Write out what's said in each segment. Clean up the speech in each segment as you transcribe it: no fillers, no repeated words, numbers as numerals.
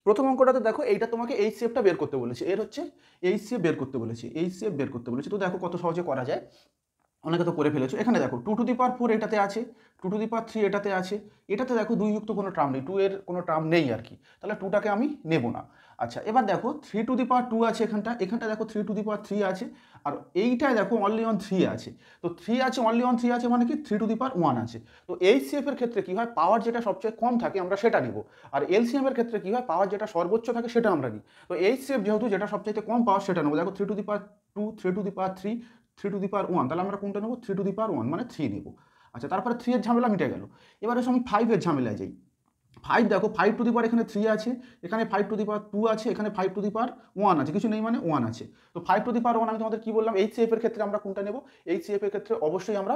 প্রথম অঙ্কটাতে দেখো এইটা তোমাকে এইচসিএফটা বের করতে বলেছে, এর হচ্ছে এইচসিএফ বের করতে বলেছে, এইচসিএফ বের করতে বলেছে। তো দেখো কত সহজে করা যায়, অনেকে তো করে ফেলেছো। এখানে দেখো 2^4 এটাতে আছে, 2^3 এটাতে আছে, এটাতে দেখো 2 যুক্ত কোনো টার্ম নেই, 2 এর কোনো টার্ম নেই আর কি, তাহলে 2টাকে আমি নেব না। আচ্ছা এবার দেখো 3^2 আছে এখানটা দেখো 3^3 আছে, আর এইটায় দেখো অনলি অন 3 আছে। তো 3 আছে, অনলি অন 3 আছে মানে কি 3^1 আছে। তো এইচসিএফ এর ক্ষেত্রে কি হয়, পাওয়ার যেটা সবচেয়ে কম থাকে আমরা সেটা নিব, আর এলসিএম এর ক্ষেত্রে কি হয়, পাওয়ার যেটা সর্বোচ্চ থাকে সেটা আমরা নিই। তো এইচসিএফ যেহেতু যেটা সবচেয়ে কম পাওয়ার সেটা নেবো। দেখো 3^2, 3^3, 3^1, তাহলে আমরা কোনটা নেবো, 3^1 মানে 3 নেবো। আচ্ছা তারপরে 3 এর ঝামেলা মিটে গেল। এবার এসে আমি 5 এর ঝামেলায় যাই। 5 দেখো 5^, এখানে 3 আছে, এখানে 5^2 আছে, এখানে 5^1 আছে, কিছু নেই মানে 1 আছে। তো 5^1 আমি তোমাদের কি বললাম, এইচসিএফ এর ক্ষেত্রে আমরা কোনটা নেব, এইচসিএফ এর ক্ষেত্রে অবশ্যই আমরা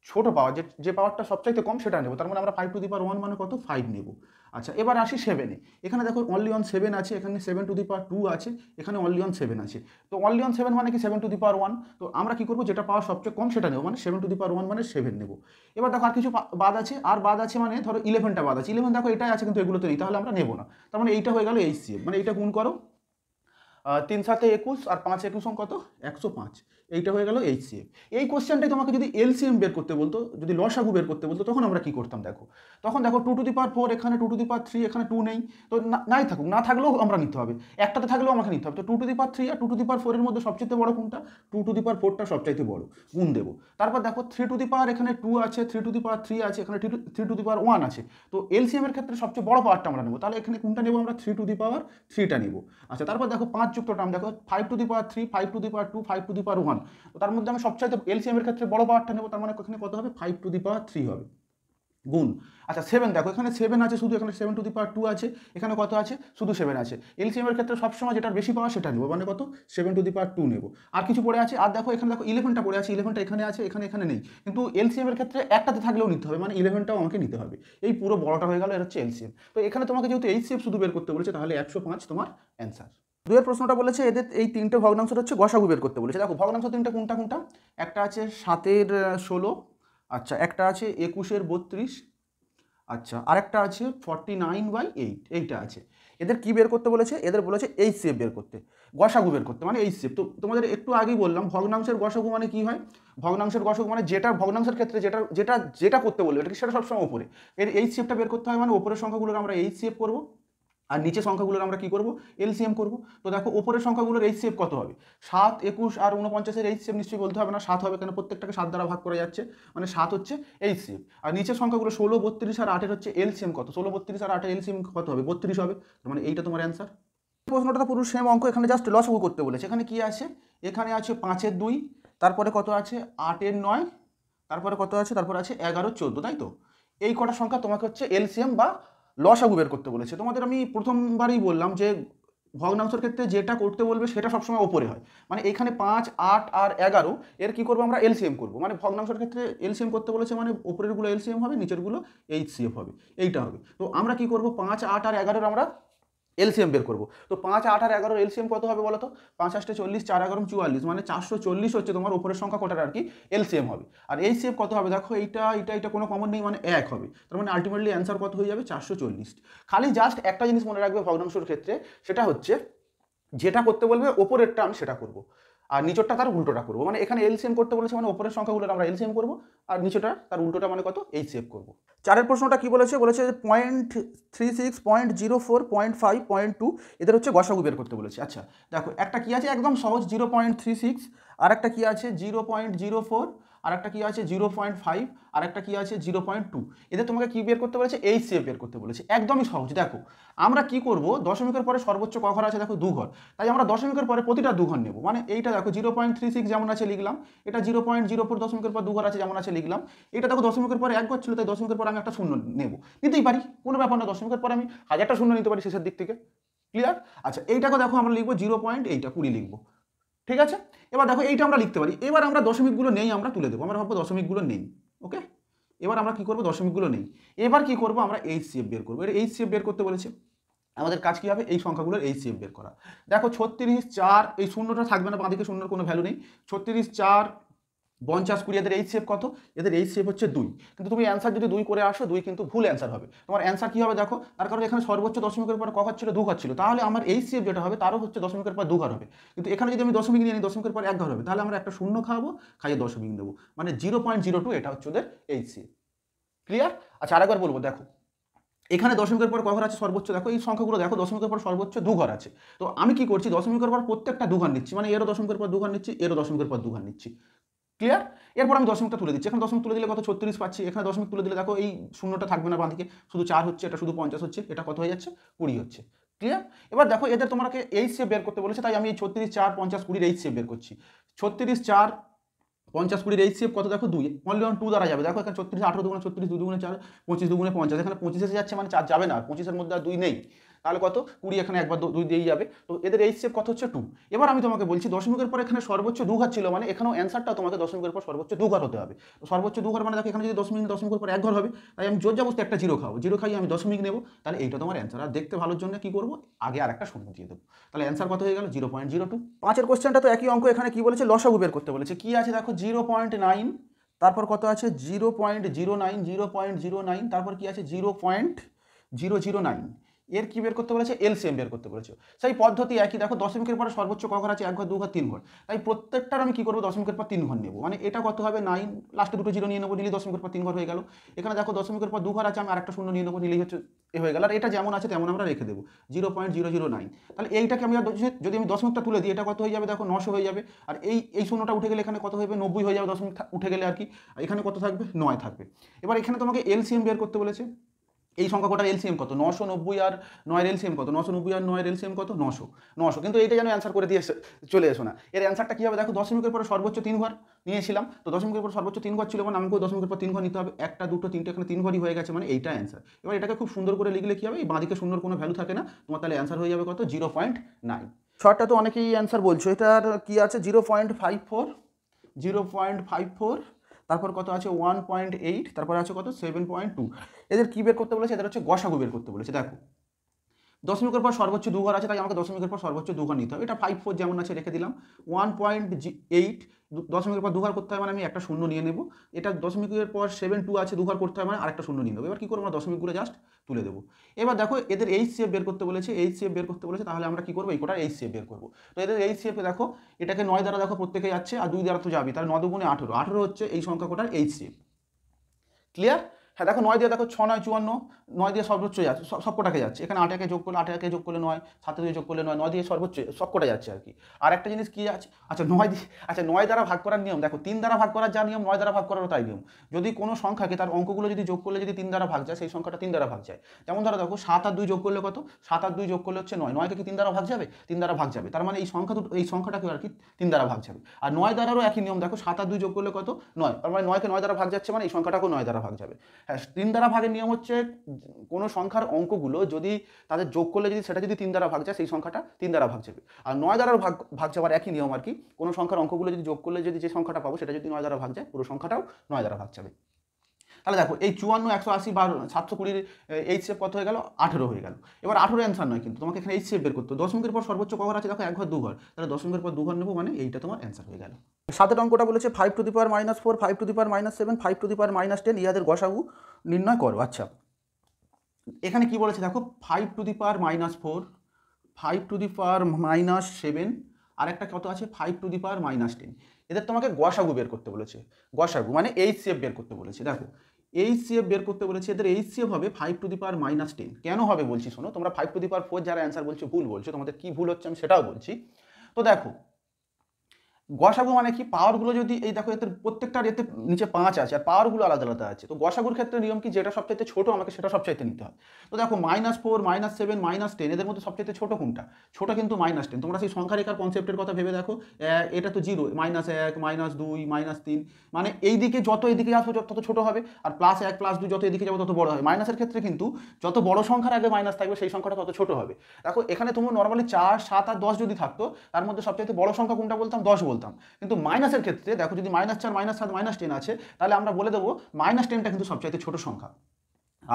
ছোট পাওয়ার, যে পাওয়ারটা সবচাইতে কম সেটা নেব, তার মানে আমরা 5^1 মানে কত, 5 নেব। আচ্ছা এবার আসি 7-এ, এখানে দেখো অনলি অন 7 আছে, এখানে 7^2 আছে, এখানে অনলি অন 7 আছে। তো অনলি অন 7 মানে কি 7^1, তো আমরা কি করব, যেটা পাওয়ার সবচেয়ে কম সেটা নেব, মানে 7^1 মানে 7 নেব। এবার দেখো আর কিছু বাদ আছে, আর বাদ আছে মানে ধরো 11টা বাদ আছে, 11 দেখো এটাই আছে কিন্তু এগুলোতে নেই, তাহলে আমরা নেব না। তার মানে এইটা হয়ে গেল এইচসিএফ, মানে এইটা গুণ করো 3×7 = 21 আর 5×1 কত, 105, এইটা হয়ে গেল এইচসিএফ। এই কোশ্চেনটাই তোমাকে যদি এলসিএম বের করতে বলতো, যদি লসাগু বের করতে বলতো, তখন আমরা কি করতাম দেখো, তখন দেখো 2^4 এখানে, 2^3 এখানে 2 নেই, তো নাই থাকুক, না থাকলেও আমরা নিতে হবে, একটাতে থাকলেও আমাকে নিতে হবে। তো 2^3 আর 2^4 এর মধ্যে সবচেয়ে বড় কোনটা, 2^4টা সবচাইতে বড়, গুণ দেবো। তারপর দেখো 3^, এখানে 2 আছে, 3^3 আছে, এখানে 3^1 আছে। তো এলসিএম এর ক্ষেত্রে সবচেয়ে বড় পাওয়ারটা আমরা নেবো, তাহলে এখানে কোনটা নেবো আমরা, 3^3টা নেবো। আচ্ছা তারপর দেখো 5 যুক্ত টার্ম, দেখো 5^3, 5^2, 5^1, তো তার মধ্যে আমি সবচাইতে এলসিএম এর ক্ষেত্রে বড় পাওয়ারটা নেবো, তার মানে এখানে কত হবে, 5^3 হবে, গুণ। আচ্ছা 7 দেখো এখানে 7 আছে শুধু, এখানে 7^2 আছে, এখানে কত আছে, শুধু 7 আছে। এলসিএম এর ক্ষেত্রে সবসময় যেটা বেশি পাওয়া সেটা নেবো, মানে কত, 7^2 নেবো। আর কিছু পড়ে আছে, আর দেখো এখানে দেখো 11টা পড়ে আছে, 11টা এখানে আছে, এখানে নেই, কিন্তু এলসিএম এর ক্ষেত্রে একটাতে থাকলেও নিতে হবে, মানে 11টাও আমাকে নিতে হবে। এই পুরো বড়টা হয়ে গেল, এর হচ্ছে এলসিএম। তো এখানে তোমাকে যেহেতু এইচসিএফ শুধু বের করতে বলেছে, তাহলে 105 তোমার অ্যান্সার। দুয়ের প্রশ্নটা বলেছে এদের এই তিনটে ভগ্নাংশের হচ্ছে গসাগু বের করতে বলেছে। দেখো ভগ্নাংশ তিনটা কোনটা কোনটা, একটা আছে 7-এর 16, আচ্ছা একটা আছে 21-এর 32, আচ্ছা আরেকটা আছে 49/8, এইটা আছে। এদের কি বের করতে বলেছে, এদের বলেছে এইচসিএফ বের করতে, গসাগু বের করতে, মানে এইচসিএফ। তো তোমাদের একটু আগেই বললাম ভগ্নাংশের গসাগু মানে কি হয়, ভগ্নাংশের গসাগু মানে যেটা ভগ্নাংশের ক্ষেত্রে যেটা যেটা যেটা করতে বলবে এটা সেটা সবসময় উপরে, এর এইচসিএফটা বের করতে হয়, মানে উপরের সংখ্যাগুলোর আমরা এইচসিএফ করবো, আর নিচের সংখ্যাগুলোর আমরা কি করব, এলসিএম করব। তো দেখো উপরের সংখ্যাগুলোর এইচসিএফ কত হবে, 7, 21 আর 49-এর এইচসিএফ নিশ্চয়ই বলতে হবে না, 7 হবে, কেন প্রত্যেকটাকে 7 দ্বারা ভাগ করা যাচ্ছে, মানে 7 হচ্ছে এইচসিএফ। আর নিচের সংখ্যাগুলো 16, 32 আর 8-এর হচ্ছে এলসিএম কত, 16, 32 আর 8-এর এলসিএম কত হবে, 32 হবে, মানে এইটা তোমার অ্যান্সার। প্রশ্নটা পুরো সেম অঙ্ক, এখানে জাস্ট লসাগু করতে বলেছে। এখানে কি আছে, এখানে আছে 5-এর 2, তারপরে কত আছে 8-এর 9, তারপরে কত আছে, তারপরে আছে 11, 14, তাই তো। এই কটা সংখ্যা তোমাকে হচ্ছে এলসিএম বা লসাগু বের করতে বলেছে। তোমাদের আমি প্রথমবারই বললাম যে ভগ্নাংশের ক্ষেত্রে যেটা করতে বলবে সেটা সবসময় ওপরে হয়, মানে এখানে 5, 8 আর 11 এর কি করবো আমরা, এলসিএম করবো। মানে ভগ্নাংশের ক্ষেত্রে এলসিএম করতে বলেছে মানে উপরেরগুলো এলসিএম হবে, নিচেরগুলো এইচসিএফ হবে, এইটা হবে। তো আমরা কি করবো, 5, 8 আর 11 আমরা এলসিএম বের করবো। তো 5, 8 আর 11 এলসিএম কত হবে বলো তো, 5 8 40, 4 11 44, মানে 440 হচ্ছে তোমার উপরের সংখ্যা কটার আর কি এলসিএম হবে। আর এইচসিএফ কত হবে দেখো, এইটা কোনো কমন নেই, মানে 1 হবে, তার মানে আলটিমেটলি অ্যান্সার কত হয়ে যাবে, 440। খালি জাস্ট একটা জিনিস মনে রাখবে ভগ্নাংশের ক্ষেত্রে, সেটা হচ্ছে যেটা করতে বলবে ওপরেরটা আমি সেটা করব, আর নিচেরটা তার উল্টোটা করবো। মানে এখানে এলসিএম করতে বলেছে মানে ওপরের সংখ্যাগুলো আমরা এলসিএম করবো, আর নিচেটা তার উল্টোটা মানে কত, এইচসিএফ করবো। 4-এর প্রশ্নটা কি বলেছে, বলেছে 0.36, 0.04, 0.5, 0.2 এদের হচ্ছে গসাগু বের করতে বলেছে। আচ্ছা দেখো একটা কি আছে একদম সহজ 0.36, আর একটা কি আছে 0.04, আর একটা কি আছে 0.5, আর একটা কি আছে 0.2, এদের তোমাকে কি বের করতে বলেছে, এইচসিএফ বের করতে বলেছে, একদমই সহজ। দেখো আমরা কি করব, দশমিকের পরে সর্বোচ্চ ক ঘর আছে দেখো 2 ঘর, তাই আমরা দশমিকের পরে প্রতিটা 2 ঘর নেব। মানে এইটা দেখো 0.36 যেমন আছে লিখলাম, এটা 0.04 দশমিকের পর 2 ঘর আছে যেমন আছে লিখলাম, এটা দেখো দশমিকের পরে 1 ঘর ছিল, তাই দশমিকের পরে আমি একটা শূন্য নেব, নিতেই পারি, কোনো ব্যাপার না, দশমিকের পরে আমি 1000টা শূন্য নিতে পারি শেষের দিক থেকে, ক্লিয়ার। আচ্ছা এইটাকে দেখো আমরা লিখবো 0.20 লিখবো, ঠিক আছে। এবার দেখো এইটা আমরা লিখতে পারি, এবার আমরা দশমিকগুলো নেই আমরা তুলে দেবো, আমরা ভাববো দশমিকগুলো নেই, ওকে। এবার আমরা কি করবো, দশমিকগুলো নেই, এবার কি করবো আমরা এইচসিএফ বের করবো, এটা এইচসিএফ বের করতে বলেছে। আমাদের কাজ কি হবে, এই সংখ্যাগুলোর এইচসিএফ বের করা। দেখো 36, 4, এই শূন্যটা থাকবে না, বাঁদিকে শূন্যর কোনো ভ্যালু নেই, 36, 4, 50 20 এদের এইচসিএফ কত? এদের এইচসিএফ হচ্ছে 2, কিন্তু তুমি অ্যান্সার যদি 2 করে আসো 2 কিন্তু ভুল অ্যান্সার হবে। তোমার অ্যান্সার কী হবে দেখো, তার কারণ এখানে সর্বোচ্চ দশমিকের পর ক ঘর ছিল, 2 ঘর ছিল, তাহলে আমার এইচসিএফ যেটা হবে তারও হচ্ছে দশমিকের পর 2 ঘর হবে। কিন্তু এখানে যদি আমি দশমিক নিয়ে নিই, দশমিকের পর 1 ঘর হবে, তাহলে আমরা একটা শূন্য খাওয়াবো, খাইয়ে দশমিক দেবো, মানে 0.02 এটা হচ্ছে ওদের এইচসিএফ। ক্লিয়ার? আচ্ছা আরেকবার বলবো, দেখো এখানে দশমিকের পর ক ঘর আছে সর্বোচ্চ, দেখো এই সংখ্যাগুলো দেখো, দশমিকের পর সর্বোচ্চ 2 ঘর আছে। তো আমি কি করছি, দশমিকের পর প্রত্যেকটা 2 ঘর নিচ্ছি, মানে এরও দশমিকের পর 2 ঘর নিচ্ছি, এরও দশমিকের পর 2 ঘর নিচ্ছি। ক্লিয়ার? এরপর আমি দশমিকটা তুলে দিচ্ছি, এখানে দশমিক তুলে দিলে কত 36 পাচ্ছি, এখানে দশমিক তুলে দিলে দেখো এই শূন্যটা থাকবে না বাঁদিকে, শুধু 4 হচ্ছে, এটা শুধু 50 হচ্ছে, এটা কত হয়ে যাচ্ছে 20 হচ্ছে। ক্লিয়ার? এবার দেখো এদের তোমাকে এইচসিএফ বের করতে বলেছে, তাই আমি এই 36 4 50 20 এইচসিএফ বের করছি। 36 4 50 20 এইচসিএফ কত দেখো 2, অনলি অন 2 দ্বারা যাবে। দেখো এখানে 36 18 দুগুণে 36, 2 দুগুণে 4, 25 দুগুণে 50, এখানে 25 এসে যাচ্ছে, মানে 4 যাবে না, 25-এর মধ্যে আর 2 নেই, তাহলে কত 20, এখানে একবার 2 দিয়েই যাবে। তো এদের এইচসিএফ কত হচ্ছে 2। এবার আমি তোমাকে বলছি দশমিকের পর এখানে সর্বোচ্চ 2 ঘর ছিল, মানে এখানেও অ্যান্সারটা তোমাকে দশমিকের পর সর্বোচ্চ 2 ঘর হতে হবে। তো সর্বোচ্চ 2 ঘর মানে দেখো এখানে যদি দশমিকের পর 1 ঘর হবে, তাই আমি জোর জবরদস্তি একটা 0 খাবো, 0 খাইয়ে আমি দশমিক নেবো, তাহলে এইটা তোমার অ্যান্সার। আর দেখতে ভালোর জন্য কি করবো, আগে আর একটা শূন্য দিয়ে দেবো, তাহলে অ্যান্সার কত হয়ে গেল 0.02। 5-এর কোশ্চেনটা তো একই অঙ্ক, এখানে কি বলেছে লসাগু বের করতে বলেছে। কি আছে দেখো 0.9, তারপর কত আছে 0.09, 0.09, তারপর কি আছে 0.009, এর কি বের করতে বলেছে, এলসিএম বের করতে বলেছে। সেই পদ্ধতি একই, দেখো দশমিকের পরে সর্বোচ্চ ক ঘর আছে, 1 ঘর 2 ঘর 3 ঘর, তাই প্রত্যেকটার আমি কি করবো দশমিকের পর 3 ঘর নেবো, মানে এটা কত হবে 9, লাস্টে দুটো 0 নিয়ে নেবো, নিলে দশমিকের পর 3 ঘর হয়ে গেল। এখানে দেখো দশমিকের পর 2 ঘর আছে, আমি আরেকটা শূন্য নিয়ে নেবো, নিলেই হচ্ছে এ হয়ে গেল। আর এটা যেমন আছে তেমন আমরা রেখে দেবো 0.009। তাহলে এইটাকে আমি যদি আমি দশমিকটা তুলে দিই, এটা কত হয়ে যাবে দেখো 900 হয়ে যাবে। আর এই শূন্যটা উঠে গেলে এখানে কত হবে 90 হয়ে যাবে, দশমিক উঠে গেলে আর কি, এখানে কত থাকবে 9 থাকবে। এবার এখানে তোমাকে এলসিএম বের করতে বলেছে, এই সংখ্যা কটার এলসিএম কত 990 আর 9-এর এলসিএম কত, 990 আর 9-এর এলসিএম কত 900, কিন্তু এইটা যেন অ্যান্সার করে দিয়ে চলে এসো না। এর অ্যান্সারটা কী হবে দেখো, দশমিকের পরে সর্বোচ্চ 3 ঘর নিয়েছিলাম, তো দশমিকের পর সর্বোচ্চ 3 ঘর ছিল, মানে আমাকে দশমিকের পর 3 ঘর নিতে হবে, 1 2 3 এখানে 3 ঘরই হয়ে গেছে, মানে এইটা অ্যান্সার। এবার এটাকে খুব সুন্দর করে লিখলে কী হবে, এই বাঁদিকে শূন্যর কোনো ভ্যালু থাকে না, তোমার তাহলে অ্যান্সার হয়ে যাবে কত 0.9। শর্টটা তো অনেকেই অ্যান্সার বলছো, এটার কি আছে 0.54, 0.54, তারপর কত আছে 1.8, তারপর আছে কত 7.2। এদের কি বের করতে বলেছে, এদের হচ্ছে গসাগু বের করতে বলেছে। দেখো দশমিকের পর সর্বোচ্চ 2 ঘর আছে, তাই আমাকে দশমিকের পর সর্বোচ্চ 2 ঘর নিতে হবে, এটা 54 যেমন আছে রেখে দিলাম। 1.8 দশমিকের পর 2 ঘর করতে হয়, মানে আমি একটা শূন্য নিয়ে নেব। এটা দশমিকের পর 72 আছে, 2 ঘর করতে হয়, মানে আরেকটা শূন্য নিয়ে নেবো। এবার কী করবো, আমরা দশমিকগুলো জাস্ট তুলে দেবো। এবার দেখো এদের এইচসিএফ বের করতে বলেছে, এইচসিএফ বের করতে বলেছে, তাহলে আমরা কী করবো, এই কোটার এইচসিএফ বের করবো। তো এদের এইচসিএফ দেখো, এটাকে 9 দ্বারা দেখো প্রত্যেকে যাচ্ছে, আর 2 দ্বারা তো যাবে, তাহলে 9 দুগুণে 18, 18 হচ্ছে এই সংখ্যা কোটার এইচসিএফ। ক্লিয়ার? হ্যাঁ দেখো 9 দিয়ে দেখো 6 9 54, 9 দিয়ে সর্বোচ্চ যাচ্ছে, সব কটাকে যাচ্ছে, এখানে 8 একে যোগ করলে 8 একে যোগ করলে 9, 7 দিয়ে যোগ করলে 9, 9 দিয়ে সর্বোচ্চ সব কটা যাচ্ছে আর কি। আর একটা জিনিস কি আছে, আচ্ছা 9 দিয়ে, আচ্ছা 9 দ্বারা ভাগ করার নিয়ম দেখো, 3 দ্বারা ভাগ করার যা নিয়ম, 9 দ্বারা ভাগ করারও তাই নিয়ম। যদি কোনো সংখ্যাকে তার অঙ্কগুলো যদি যোগ করলে যদি 3 দ্বারা ভাগ যায়, সেই সংখ্যাটা 3 দ্বারা ভাগ যায়। যেমন ধরো দেখো 7 আর 2 যোগ করলে কত, 7 আর 2 যোগ করলে হচ্ছে 9, 9কে কি 3 দ্বারা ভাগ যাবে, 3 দ্বারা ভাগ যাবে, তার মানে এই সংখ্যাটাকে আর কি 3 দ্বারা ভাগ যাবে। আর 9 দ্বারারও একই নিয়ম, দেখো 7 আর 2 যোগ করলে কত 9, তার মানে 9কে 9 দ্বারা ভাগ যাচ্ছে, মানে এই সংখ্যাটাকেও 9 দ্বারা ভাগ যাবে। হ্যাঁ 3 দ্বারা ভাগের নিয়ম হচ্ছে কোনো সংখ্যার অঙ্কগুলো যদি তাদের যোগ করলে যদি সেটা যদি 3 দ্বারা ভাগ যায়, সেই সংখ্যাটা 3 দ্বারা ভাগ যাবে। আর 9 দ্বারা ভাগ যাওয়ার একই নিয়ম আর কি, কোনো সংখ্যার অঙ্কগুলো যদি যোগ করলে যদি যে সংখ্যাটা পাবো সেটা যদি 9 দ্বারা ভাগ যায়, পুরো সংখ্যাটাও 9 দ্বারা ভাগ যাবে। তাহলে দেখো এই 54 180 বা 720 এইচসিএফ কত হয়ে গেল 18 হয়ে গেল। এবার 18 অ্যান্সার নয়, কিন্তু তোমাকে এখানে এইচসিএফ বের করতে হবে। দশমিকের পর সর্বোচ্চ ক ঘর আছে দেখো 1 ঘর 2 ঘর, তাহলে দশমিকের পর 2 ঘর নেবো, মানে এইটা তোমার অ্যান্সার হয়ে গেল। 7 অঙ্কটা বলেছে 5 to the power -4, 5 to the power -7, 5 to the power -10 ইহাদের গসাগু নির্ণয় করো। আচ্ছা এখানে কি বলেছে দেখো 5 to the power -4, 5 to the power -7, আর একটা কত আছে 5 টু দি পাওয়ার -10, এদের তোমাকে গসাগু বের করতে বলেছে। গসাগু মানে এইচসিএফ বের করতে বলেছে। দেখো এইচসিএফ বের করতে বলেছে, এদের এইচসিএফ হবে 5 টু দি পাওয়ার -10। কেন হবে বলছি শোনো, তোমরা 5 টু দি পাওয়ার 4 যারা অ্যান্সার বলছো ভুল বলছো, তোমাদের কি ভুল হচ্ছে আমি সেটাও বলছি। তো দেখো গসাগু মানে কি, পাওয়ারগুলো যদি এই দেখো এতে প্রত্যেকটার এতে নিচে 5 আছে, আর পাওয়ারগুলো আলাদা আলাদা আছে। তো গসাগুর ক্ষেত্রে নিয়ম কি, যেটা সবচাইতে ছোট আমাকে সেটা সবচাইতে নিতে হয়। তো দেখো -4 -7 -10 এদের মধ্যে সবচাইতে ছোট কোনটা, ছোট কিন্তু -10। তোমরা সেই সংখ্যা রেখার কনসেপ্টের কথা ভেবে দেখো, এটা তো 0, -1 -2 -3, মানে এই দিকে যত এদিকে আসবো তত ছোট হবে, আর +1 +2 যত এদিকে যাবো তত বড় হবে। মাইনাসের ক্ষেত্রে কিন্তু যত বড় সংখ্যার আগে মাইনাস থাকবে সেই সংখ্যাটা তত ছোট হবে। দেখো এখানে তুমি নর্মালি 4 7 আর 10 যদি থাকতো, তার মধ্যে সবচাইতে বড় সংখ্যা কোনটা বলতাম 10 বলতাম, কিন্তু মাইনাসের ক্ষেত্রে দেখো যদি -4 -7 -10 আছে, তাহলে আমরা বলে দেবো -10টা কিন্তু সবচাইতে ছোট সংখ্যা।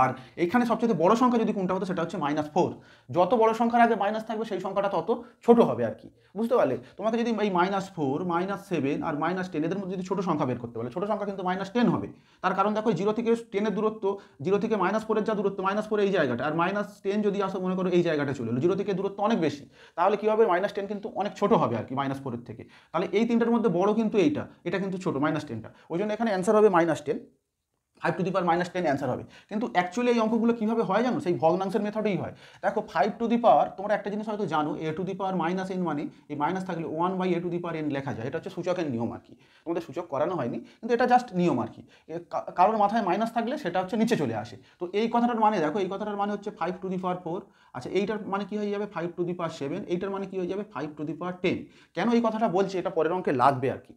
আর এইখানে সবচেয়ে বড় সংখ্যা যদি কোনটা হতো সেটা হচ্ছে -4। যত বড় সংখ্যার আগে মাইনাস থাকবে সেই সংখ্যাটা তত ছোট হবে আর কি, বুঝতে পারলে? তোমাকে যদি এই -4, -7 আর -10 এদের মধ্যে যদি ছোট সংখ্যা বের করতে বলে, ছোট সংখ্যা কিন্তু -10 হবে। তার কারণ দেখো 0 থেকে 10 এর দূরত্ব, 0 থেকে -4 এর যা দূরত্ব, -4 এই জায়গাটা, আর -10 যদি আসো মনে করো এই জায়গাটা চলে এলো, 0 থেকে দূরত্ব অনেক বেশি, তাহলে কি হবে, -10 কিন্তু অনেক ছোট হবে আর কি -4 এর থেকে। তাহলে এই তিনটার মধ্যে বড় কিন্তু এটা কিন্তু ছোট, -10টা। ওই জন্য এখানে অ্যান্সার হবে -10, 5 টু দি পাওয়ার -10 অ্যান্সার হবে। কিন্তু অ্যাকচুয়ালি এই অঙ্কগুলো কীভাবে হয় জানো, সেই ভগ্নাংশের মেথডেই হয়। দেখো 5 টু দি পাওয়ার, তোমরা একটা জিনিস হয়তো জানো, a two the power -n মানে এই মাইনাস থাকলে 1/a two the power n লেখা যায়। এটা হচ্ছে সূচকের নিয়ম আর কি, তোমাদের সূচক করানো হয়নি, কিন্তু এটা জাস্ট নিয়ম আর কি। কারোর মাথায় মাইনাস থাকলে সেটা হচ্ছে নিচে চলে আসে। তো এই কথাটার মানে দেখো, এই কথাটার মানে হচ্ছে 5 টু দি পাওয়ার 4। আচ্ছা, এইটার মানে কি হয়ে যাবে 5 টু দি পাওয়ার 7, এইটার মানে কি হয়ে যাবে 5 টু দি পাওয়ার 10। কেন এই কথাটা বলছি, এটা পরের অঙ্কে লাগবে আর কি।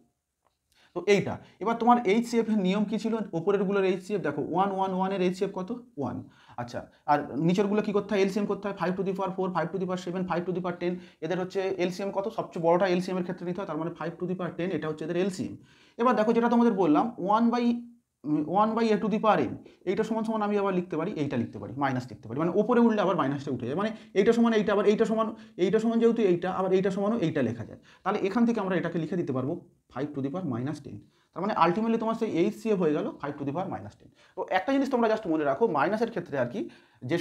তো এইটা এবার তোমার HCF এর নিয়ম কি ছিল, ওপরেরগুলোর HCF দেখো 1 1 1 এর HCF কত 1। আচ্ছা, আর নিচেরগুলো কি করতে হয়, এলসিএম করতে হয়, 5 to the power 4, 5 to the power 7, 5 to the power 10। এদের হচ্ছে এলসিএম কত, সবচেয়ে বড়টা এলসিএম এর ক্ষেত্রে নিতে হয়, তার মানে 5 টু দি পাওয়ার 10, এটা হচ্ছে এদের এলসিএম। এবার দেখো যেটা তোমাদের বললাম 1/a two the power n, এইটা সমান সমান আমি আবার লিখতে পারি, এইটা লিখতে পারি, মাইনাস লিখতে পারি, মানে ওপরে উঠলে আবার মাইনাসটা উঠে যায়, মানে এইটা সমান এইটা, আবার এইটা সমান যেহেতু এইটা, আবার এইটা সমানও এইটা লেখা যায়। তাহলে এখান থেকে আমরা এটাকে লিখে দিতে পারবো 5 টু দি পাওয়ার -10। তার মানে আলটিমেটলি তোমার সেই HCF হয়ে গেল 5 টু দি পাওয়ার -10। তো একটা জিনিস তোমরা জাস্ট মনে রাখো, মাইনাসের ক্ষেত্রে আর কি, যে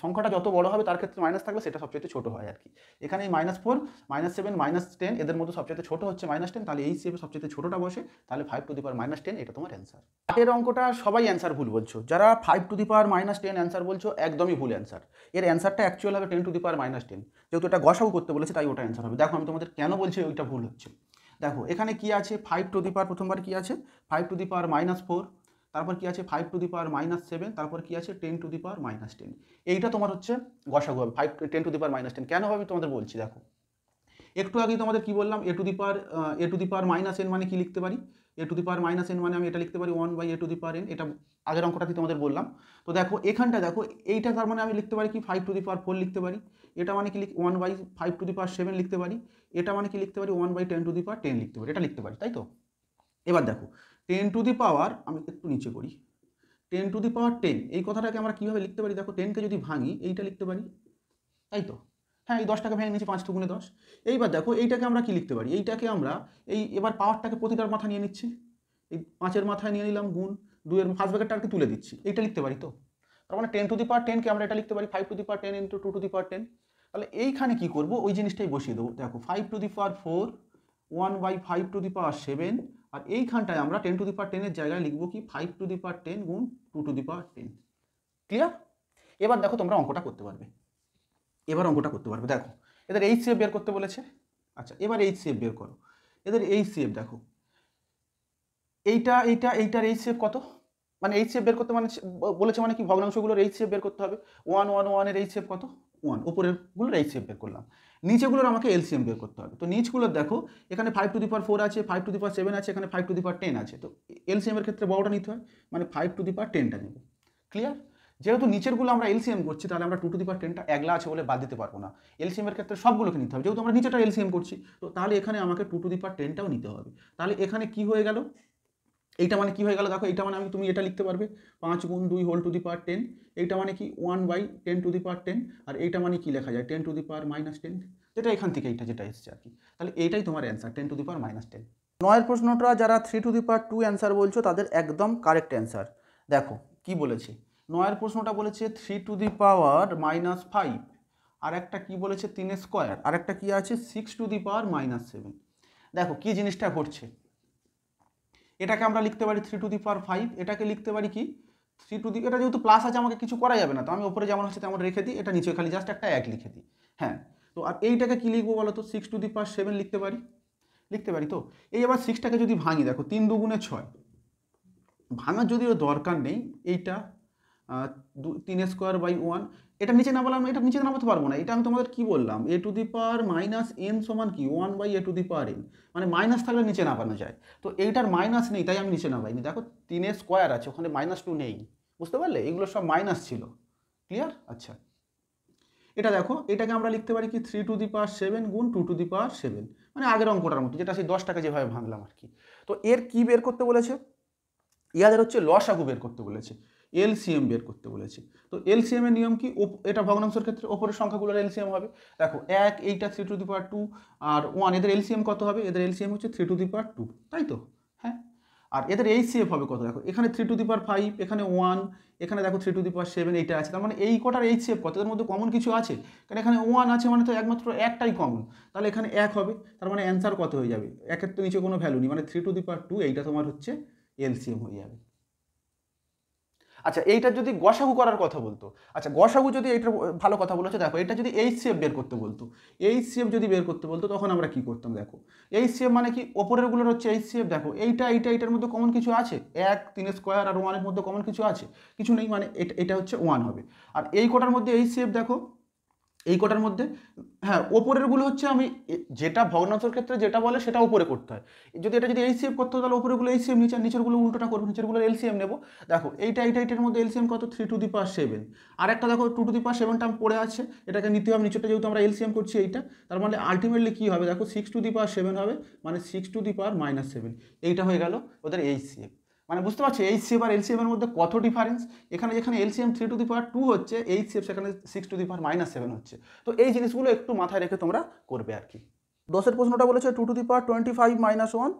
সংখ্যাটা যত বড় হবে তার ক্ষেত্রে মাইনাস থাকলে সেটা সবচেয়ে ছোট হয় আর কি। এখানে -4, -7, -10 এদের মধ্যে সবচেয়ে ছোট হচ্ছে -10, তাহলে HCF সবচেয়ে ছোটটা বসে, তাহলে 5 টু দি পাওয়ার -10 এটা তোমার অ্যান্সার। এর অঙ্কটা সবাই অ্যান্সার ভুল বলছো, যারা 5 টু দি পাওয়ার -10 অ্যান্সার বলছো একদমই ভুল অ্যান্সার। এর অ্যান্সারটা অ্যাকচুয়াল হবে 10 টু দি পাওয়ার -10, যেহেতু এটা গসাগু করতে বলেছে তাই ওটা অ্যান্সার হবে। দেখো আমি তোমাদের কেন বলছি ওইটা ভুল হচ্ছে। দেখো এখানে কি আছে, 5 টু দি পাওয়ার, প্রথমবার কি আছে 5 টু দি পাওয়ার -4, তারপর কি আছে 5 টু দি পাওয়ার -7, তারপর কি আছে 10 টু দি পাওয়ার -10। এইটা তোমার হচ্ছে গসাগু হবে 10 টু দি পাওয়ার -10। কেন হবে তোমাদের বলছি, দেখো একটু আগেই তোমাদের কি বললাম, এ টু দি পাওয়ার -n মানে কি লিখতে পারি, এ টু দি পাওয়ার -n মানে আমি এটা লিখতে পারি 1/a two the power n, এটা আগের অঙ্কটাতে তোমাদের বললাম। তো দেখো এখানটা দেখো, এইটা তার মানে আমি লিখতে পারি কি 5 টু দি পাওয়ার 4 লিখতে পারি, এটা মানে কি 1/5 টু দি পাওয়ার 7 লিখতে পারি, এটা মানে কি লিখতে পারি 1/10 টু দি পাওয়ার 10 লিখতে পারি, এটা লিখতে পারি, তাই তো? এবার দেখো 10 টু দি পাওয়ার, আমি একটু নিচে করি, 10 টু দি পাওয়ার 10 এই কথাটাকে আমরা কীভাবে লিখতে পারি, দেখো 10কে যদি ভাঙি এইটা লিখতে পারি, তাই তো? হ্যাঁ, এই 10টাকে ভেঙে নিচ্ছি, 5 2 10। এইবার দেখো এইটাকে আমরা কি লিখতে পারি, এইটাকে আমরা এবার পাওয়ারটাকে প্রতিটার মাথা নিয়ে নিচ্ছি, এই 5-এর মাথায় নিয়ে নিলাম গুণ, 2-এর ফার্স্ট ব্র্যাকেটটাকে তুলে দিচ্ছি, এইটা লিখতে পারি তো। তার মানে 10 টু দি পাওয়ার 10কে আমরা এটা লিখতে পারি 5 to the power 10 into 2 to the power 10। তাহলে এইখানে কি করব, ওই জিনিসটাই বসিয়ে দেবো। দেখো 5 to the power 4, 1/5 two the power 7, আর এইখানটায় আমরা 10 টু দি পাওয়ার 10 এর জায়গায় লিখবো কি 5 টু দি পাওয়ার 10 গুণ 2 টু দি পাওয়ার 10। ক্লিয়ার? এবার দেখো তোমরা অঙ্কটা করতে পারবে, দেখো এদের HCF বের করতে বলেছে। আচ্ছা, এবার HCF বের করো, এদের HCF দেখো, এইটার HCF কত, মানে HCF বের করতে মানে বলেছে মানে কি, ভগ্নাংশগুলোর HCF বের করতে হবে। 1 1 1 এর HCF কত 1, উপরের গুলোর HCF বের করলাম, নিচেগুলোর আমাকে LCM বের করতে হবে। তো নিচগুলোর দেখো, এখানে 5 টু দি পাওয়ার 4 আছে, 5 টু দি পাওয়ার 7 আছে, এখানে 5 টু দি পাওয়ার 10 আছে। তো LCM এর ক্ষেত্রে বড়টা নিতে হয়, মানে 5 টু দি পাওয়ার 10টা নেব। ক্লিয়ার? যেহেতু নিচেরগুলো আমরা LCM করছি, তাহলে আমরা 2 টু দি পাওয়ার 10টা একলা আছে বলে বাদ দিতে পারবো না। LCM এর ক্ষেত্রে সবগুলোকে নিতে হবে, যেহেতু আমরা নিচেটা LCM করছি, তো তাহলে এখানে আমাকে 2 টু দি পাওয়ার 10টাও নিতে হবে। তাহলে এখানে কি হয়ে গেল, এইটা মানে কি হয়ে গেল, দেখো এইটা মানে তুমি এটা লিখতে পারবে 5 গুণ 2 হোল টু দি পাওয়ার 10, এইটা মানে কি 1/10 টু দি পাওয়ার 10, আর এইটা মানে কি লেখা যায় 10 টু দি পাওয়ার -10, যেটা এখান থেকে এইটা যেটা এসছে আর কি। তাহলে এইটাই তোমার অ্যান্সার, 10 টু দি পাওয়ার -10। 9এর প্রশ্নটা যারা 3 টু দি পাওয়ার 2 অ্যান্সার বলছো তাদের একদম কারেক্ট অ্যান্সার। দেখো কি বলেছে, 9এর প্রশ্নটা বলেছে 3 টু দি পাওয়ার -5, আর একটা কি বলেছে 3 স্কোয়ার, আর একটা কি আছে 6 টু দি পাওয়ার -7। দেখো কি জিনিসটা ঘটছে, এটাকে আমরা লিখতে পারি 3 টু দি পাওয়ার 5, এটাকে লিখতে পারি কি 3 টু দি, এটা যেহেতু প্লাস আছে আমাকে কিছু করা যাবে না, তো আমি উপরে যেমন আছে তেমন রেখে দিই, এটা নিচে খালি জাস্ট একটা 1 লিখে দিই। হ্যাঁ, তো আর এইটাকে কি লিখবো বলো তো, 6 টু দি পাওয়ার 7 লিখতে পারি তো। এই আবার 6টাকে যদি ভাঙি, দেখো 3 2 6, ভাঙার যদিও দরকার নেই, এইটা 3 স্কোয়ার বাই 1, এটা নিচে নামালাম, এটা নিচে নামাতে পারবো না, এটা আমি তোমাদের কি বললাম, a two the power -n সমান কি 1/a two the power n, মানে মাইনাস থাকলে নিচে নামানো যায়। তো এইটার মাইনাস নেই, তাই আমি নিচে নামাইনি। দেখো 3 স্কোয়ার আছে, ওখানে -2 নেই, বুঝতে পারলে, এগুলো সব মাইনাস ছিল। ক্লিয়ার? আচ্ছা, এটা দেখো, এটাকে আমরা লিখতে পারি কি 3 টু দি পাওয়ার 7 গুণ 2 টু দি পাওয়ার 7, মানে আগের অঙ্কটার মতো, যেটা সেই 10টাকে যেভাবে ভাঙলাম আর কি। তো এর কি বের করতে বলেছে, ইয়াদের হচ্ছে লসাগু বের করতে বলেছে। এলসিএম বের করতে বলেছে। তো এলসিএম এর নিয়ম কি, এটা ভগ্নাংশের ক্ষেত্রে ওপরের সংখ্যাগুলোর এলসিএম হবে। দেখো 1 এইটা 3^2 আর 1 এদের এলসিএম কত হবে, এদের এলসিএম হচ্ছে 3^2, তাই তো? হ্যাঁ, আর এদের এইচসিএফ হবে কত, দেখো এখানে 3^5, এখানে 1, এখানে দেখো 3^7 এইটা আছে, তার মানে এই কটার এইচসিএফ কত, এদের মধ্যে কমন কিছু আছে, কারণ এখানে 1 আছে মানে তো একমাত্র একটাই কমন, তাহলে এখানে 1 হবে, তার মানে অ্যান্সার কত হয়ে যাবে, 1-এর তো নিচে কোনো ভ্যালু নেই, মানে 3^2 এইটা তোমার হচ্ছে এলসিএম হয়ে যাবে। আচ্ছা, এইটার যদি গসাগু করার কথা বলতো, আচ্ছা গসাগু যদি এইটার ভালো কথা বলেছে, দেখো এটা যদি এইচসিএফ বের করতে বলতো, এইচসিএফ যদি বের করতে বলতো তখন আমরা কি করতাম, দেখো এইচসিএফ মানে কি, ওপরেরগুলোর হচ্ছে এইচসিএফ, দেখো এইটার মধ্যে কমন কিছু আছে, 1 3 আর 1 এর মধ্যে কমন কিছু আছে, কিছু নেই, মানে এটা হচ্ছে 1 হবে। আর এই কটার মধ্যে এইচসিএফ দেখো, এই কটার মধ্যে, হ্যাঁ ওপরেরগুলো হচ্ছে আমি যেটা ভগ্নাংশের ক্ষেত্রে যেটা বলে সেটা উপরে করতে হয়, যদি এটা যদি এইচসিএফ করতে হয় তাহলে উপরেগুলো এইচসিএফ, নিচেরগুলো উল্টোটা করবো, নিচেরগুলো এলসিএম নেবো। দেখো এইটার মধ্যে এলসিএম কত, 3^7, আর একটা দেখো 2^7টা পড়ে আছে, এটাকে নিতে হবে নিচেরটা, যেহেতু আমরা এলসিএম করছি এইটা, তার মানে আলটিমেটলি কী হবে, দেখো 6^7 হবে, মানে 6^-7, এইটা হয়ে গেল ওদের এইচসিএফ। মানে বুঝতে পারছি এইচসিএফ আর এলসিএম এর মধ্যে কত ডিফারেন্স, এখানে যেখানে এলসিএম 3^2 হচ্ছে, এইচসিএফ সেখানে 6^-7 হচ্ছে। তো এই জিনিসগুলো একটু মাথায় রেখে তোমরা করবে আর কি। 10-এর প্রশ্নটা বলেছে 2^25 - 1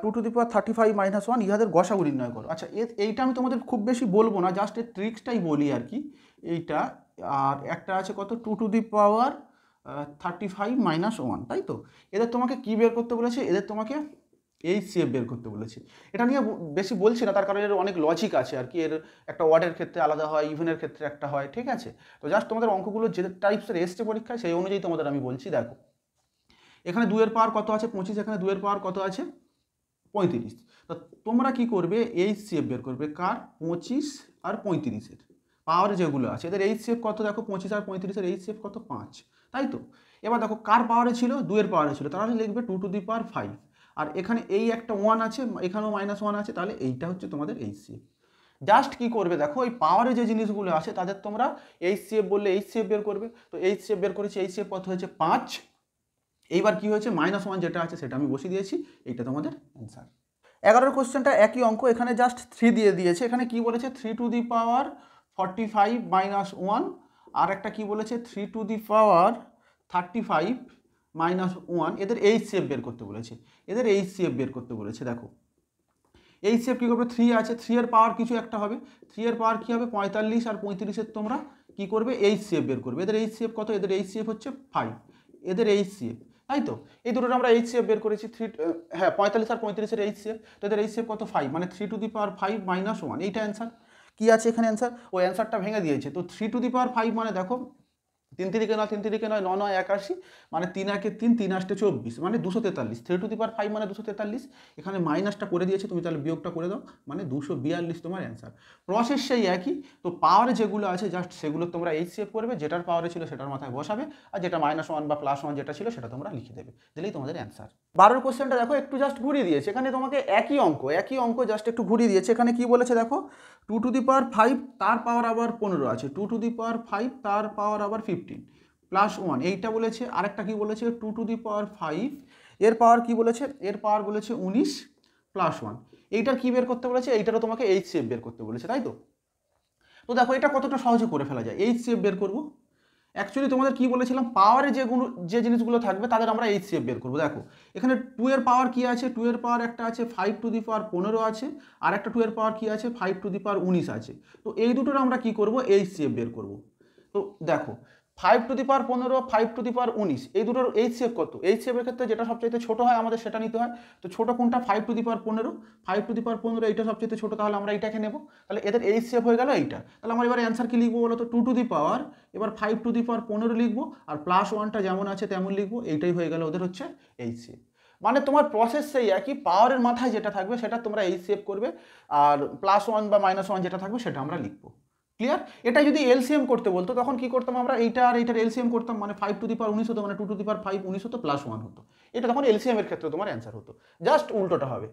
2^35 - 1 ইহাদের গসাগু নির্ণয় করো। আচ্ছা এইটা আমি তোমাদের খুব বেশি বলবো না, জাস্ট এর ট্রিক্সটাই বলি আর কি, এইটা আর একটা আছে কত 2^35 - 1, তাই তো? এদের তোমাকে কি বের করতে বলেছে, এদের তোমাকে এইচসিএফ বের করতে বলেছে। এটা নিয়ে বেশি বলছি না, তার কারণ এর অনেক লজিক আছে আর কি, এর একটা ওয়ার্ডের ক্ষেত্রে আলাদা হয়, ইভেনের ক্ষেত্রে একটা হয়, ঠিক আছে? তো জাস্ট তোমাদের অঙ্কগুলো যে টাইপসের এসছে পরীক্ষায় সেই অনুযায়ী তোমাদের আমি বলছি। দেখো এখানে 2 এর পাওয়ার কত আছে 25, এখানে 2 এর পাওয়ার কত আছে 35, তো তোমরা কি করবে এইচসিএফ বের করবে কার, 25 আর 35-এর পাওয়ার যেগুলো আছে, এদের এইচসিএফ কত, দেখো 25 আর 35-এর এইচসিএফ কত 5, তাই তো? এবার দেখো কার পাওয়ারে ছিল, 2 এর পাওয়ারে ছিল, তাহলে লিখবে 2^5, আর এখানে এই একটা 1 আছে, এখানেও -1 আছে, তাহলে এইটা হচ্ছে তোমাদের এইচসিএফ। জাস্ট কি করবে দেখো, এই পাওয়ারে যে জিনিসগুলো আছে তাদের তোমরা এইচসিএফ বললে এইচসিএফ বের করবে, তো এইচসিএফ বের করেছি, এইচসিএফ কত হয়েছে 5, এইবার কি হয়েছে -1 যেটা আছে সেটা আমি বসিয়ে দিয়েছি, এইটা তোমাদের অ্যান্সার। 11-এর কোশ্চেনটা একই অঙ্ক, এখানে জাস্ট 3 দিয়ে দিয়েছে, এখানে কি বলেছে 3^45 - 1, আর একটা কি বলেছে 3^35 - 1, এদের এইচসিএফ বের করতে বলেছে, এদের এইচসিএফ বের করতে বলেছে। দেখো এইচসিএফ কী করবে, 3 আছে, 3 এর পাওয়ার কিছু একটা হবে, 3 এর পাওয়ার কী হবে 45, আর 35-এর তোমরা কী করবে এইচসিএফ বের করবে, এদের এইচসিএফ কত, এদের এইচসিএফ হচ্ছে 5, এদের এইচসিএফ, তাই তো? এই দুটোর আমরা এইচসিএফ বের করেছি, 45 আর 35-এর এইচসিএফ, তো এদের এইচসিএফ কত 5, মানে 3^5 - 1, এইটা অ্যান্সার। কী আছে এখানে অ্যান্সার, ওই অ্যান্সারটা ভেঙে দিয়েছে, তো 3^5 মানে দেখো 3 তিরিকে 9, 9 9 81, মানে 3 1 3, 3 8 24, মানে 243, 3^5 মানে 243, এখানে মাইনাসটা করে দিয়েছে, তুমি তাহলে বিয়োগটা করে দাও, মানে 242 তোমার অ্যান্সার। প্রসেস সেই একই, তো পাওয়ারে যেগুলো আছে জাস্ট সেগুলো তোমরা এইচসিএফ করবে, যেটার পাওয়ারে ছিল সেটার মাথায় বসাবে, আর যেটা -1 বা +1 যেটা ছিল সেটা তোমরা লিখে দেবে, দিলেই তোমাদের অ্যান্সার। 12-এর কোশ্চেনটা দেখো একটু জাস্ট ঘুরিয়ে দিয়েছে, এখানে তোমাকে একই অঙ্ক জাস্ট একটু ঘুরিয়ে দিয়েছে, এখানে কি বলেছে দেখো 2^5 তার পাওয়ার আবার 15 আছে, 2^5 তার পাওয়ার আবার 15 +1, এইটা বলেছে, আরেকটা কি বলেছে 2^5 এর পাওয়ার কি বলেছে, এর পাওয়ার বলেছে 19 +1, এইটার কি বের করতে বলেছে, এইটারও তোমাকে এইচসিএফ বের করতে বলেছে, তাই তো? তো দেখো এটা কতটা সহজে করে ফেলা যায়, এইচসিএফ বের করবো। অ্যাকচুয়ালি তোমাদের কি বলেছিলাম, পাওয়ারে যে জিনিসগুলো থাকবে তাদের আমরা এইচসিএফ বের করবো। দেখো এখানে 2 এর পাওয়ার কি আছে, 2 এর পাওয়ার একটা আছে 5^15 আছে, আর একটা 2 এর পাওয়ার কি আছে 5^19 আছে, তো এই দুটোর আমরা কি করব এইচসিএফ বের করব। তো দেখো 5^15 5^19 এই দুটোর এইচসিএফ কত, এইচসিএফ এর ক্ষেত্রে যেটা সবচেয়ে ছোট হয় আমাদের সেটা নিতে হয়, তো ছোট কোনটা 5^15 এইটা সবচেয়ে ছোট, তাহলে আমরা এইটাকে নেব, তাহলে এদের এইচসিএফ হয়ে গেল এইটা, তাহলে আমরা এবার অ্যান্সার কি লিখবো বলো তো, 2^, এবার 5^15 লিখবো, আর +1টা যেমন আছে তেমন লিখবো, এইটাই হয়ে গেল ওদের হচ্ছে এইচসিএফ। মানে তোমার প্রসেস সেই একই, পাওয়ারের মাথায় যেটা থাকবে সেটা তোমরা এইচসিএফ করবে, আর +1 বা -1 যেটা থাকবে সেটা আমরা লিখবো। ক্লিয়ার? এটা যদি এলসিএম করতে বলতো তখন কি করতাম আমরা, এইটা আর এইটার এলসিএম করতাম, মানে 5^19 হতো, মানে 2^5 19 হতো, +1 হতো, এটা তখন এলসিএম এর ক্ষেত্রে তোমার অ্যান্সার হতো, জাস্ট উল্টোটা হবে।